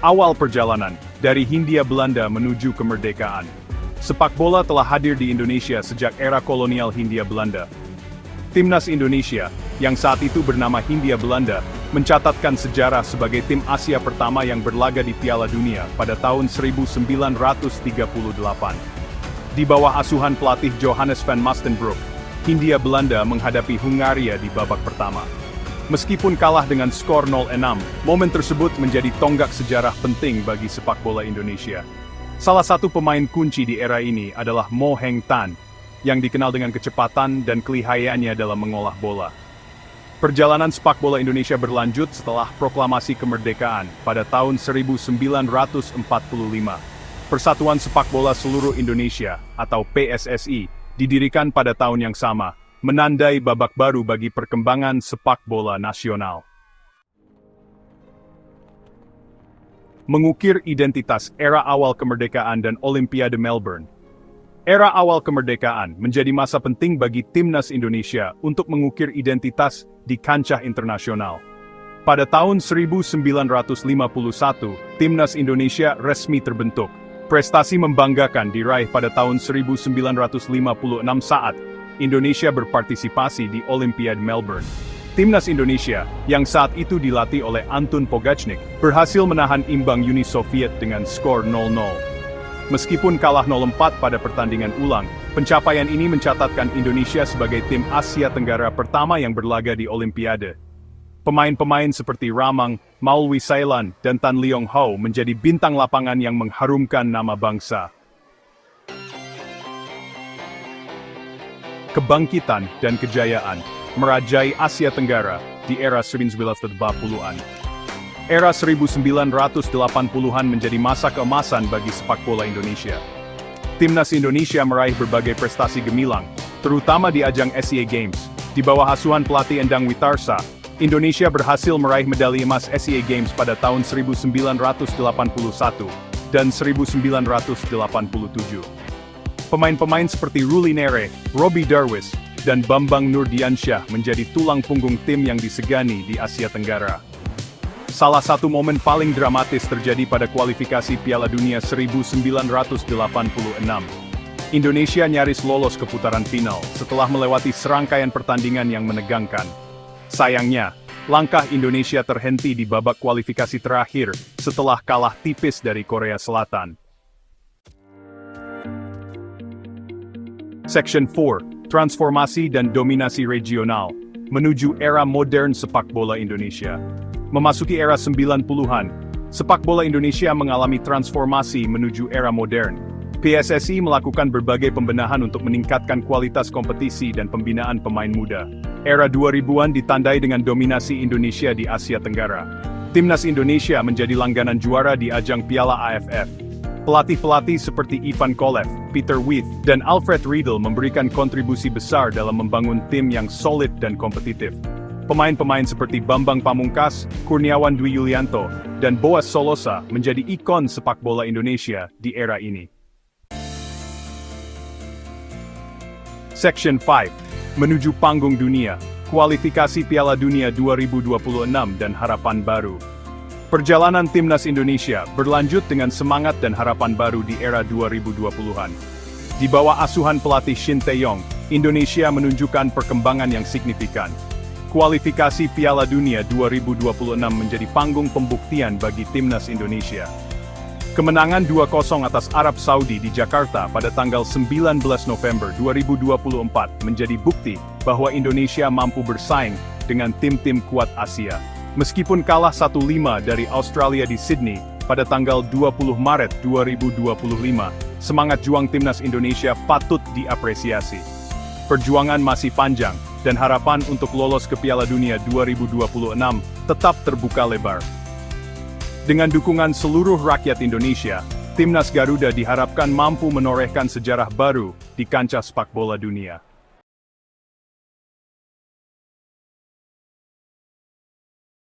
Awal perjalanan, dari Hindia Belanda menuju kemerdekaan. Sepak bola telah hadir di Indonesia sejak era kolonial Hindia Belanda. Timnas Indonesia, yang saat itu bernama Hindia Belanda, mencatatkan sejarah sebagai tim Asia pertama yang berlaga di Piala Dunia pada tahun 1938. Di bawah asuhan pelatih Johannes van Mastenbroek, Hindia Belanda menghadapi Hungaria di babak pertama. Meskipun kalah dengan skor 0-6, momen tersebut menjadi tonggak sejarah penting bagi sepak bola Indonesia. Salah satu pemain kunci di era ini adalah Mo Heng Tan, yang dikenal dengan kecepatan dan kelihayannya dalam mengolah bola. Perjalanan sepak bola Indonesia berlanjut setelah proklamasi kemerdekaan pada tahun 1945. Persatuan Sepak Bola Seluruh Indonesia, atau PSSI, didirikan pada tahun yang sama, menandai babak baru bagi perkembangan sepak bola nasional. Mengukir identitas era awal kemerdekaan dan Olimpiade Melbourne. Era awal kemerdekaan menjadi masa penting bagi timnas Indonesia untuk mengukir identitas di kancah internasional. Pada tahun 1951, timnas Indonesia resmi terbentuk. Prestasi membanggakan diraih pada tahun 1956 saat Indonesia berpartisipasi di Olimpiade Melbourne. Timnas Indonesia, yang saat itu dilatih oleh Antun Pogacnik, berhasil menahan imbang Uni Soviet dengan skor 0-0. Meskipun kalah 0-4 pada pertandingan ulang, pencapaian ini mencatatkan Indonesia sebagai tim Asia Tenggara pertama yang berlaga di Olimpiade. Pemain-pemain seperti Ramang, Maulwi Sailan, dan Tan Leong Ho menjadi bintang lapangan yang mengharumkan nama bangsa. Kebangkitan dan kejayaan merajai Asia Tenggara di era 1980-an. Era 1980-an menjadi masa keemasan bagi sepak bola Indonesia. Timnas Indonesia meraih berbagai prestasi gemilang, terutama di ajang SEA Games. Di bawah asuhan pelatih Endang Witarsa, Indonesia berhasil meraih medali emas SEA Games pada tahun 1981 dan 1987. Pemain-pemain seperti Ruli Nere, Robbie Darwis, dan Bambang Nurdiansyah menjadi tulang punggung tim yang disegani di Asia Tenggara. Salah satu momen paling dramatis terjadi pada kualifikasi Piala Dunia 1986. Indonesia nyaris lolos ke putaran final setelah melewati serangkaian pertandingan yang menegangkan. Sayangnya, langkah Indonesia terhenti di babak kualifikasi terakhir setelah kalah tipis dari Korea Selatan. Section 4, Transformasi dan Dominasi Regional, menuju era modern sepak bola Indonesia. Memasuki era 90-an, sepak bola Indonesia mengalami transformasi menuju era modern. PSSI melakukan berbagai pembenahan untuk meningkatkan kualitas kompetisi dan pembinaan pemain muda. Era 2000-an ditandai dengan dominasi Indonesia di Asia Tenggara. Timnas Indonesia menjadi langganan juara di ajang Piala AFF. Pelatih-pelatih seperti Ivan Kolev, Peter With, dan Alfred Riedel memberikan kontribusi besar dalam membangun tim yang solid dan kompetitif. Pemain-pemain seperti Bambang Pamungkas, Kurniawan Dwi Yulianto, dan Boas Solosa menjadi ikon sepak bola Indonesia di era ini. Section 5, menuju panggung dunia, kualifikasi Piala Dunia 2026 dan harapan baru. Perjalanan timnas Indonesia berlanjut dengan semangat dan harapan baru di era 2020-an. Di bawah asuhan pelatih Shin Tae-yong, Indonesia menunjukkan perkembangan yang signifikan. Kualifikasi Piala Dunia 2026 menjadi panggung pembuktian bagi timnas Indonesia. Kemenangan 2-0 atas Arab Saudi di Jakarta pada tanggal 19 November 2024 menjadi bukti bahwa Indonesia mampu bersaing dengan tim-tim kuat Asia. Meskipun kalah 1-5 dari Australia di Sydney pada tanggal 20 Maret 2025, semangat juang timnas Indonesia patut diapresiasi. Perjuangan masih panjang, dan harapan untuk lolos ke Piala Dunia 2026 tetap terbuka lebar. Dengan dukungan seluruh rakyat Indonesia, timnas Garuda diharapkan mampu menorehkan sejarah baru di kancah sepak bola dunia.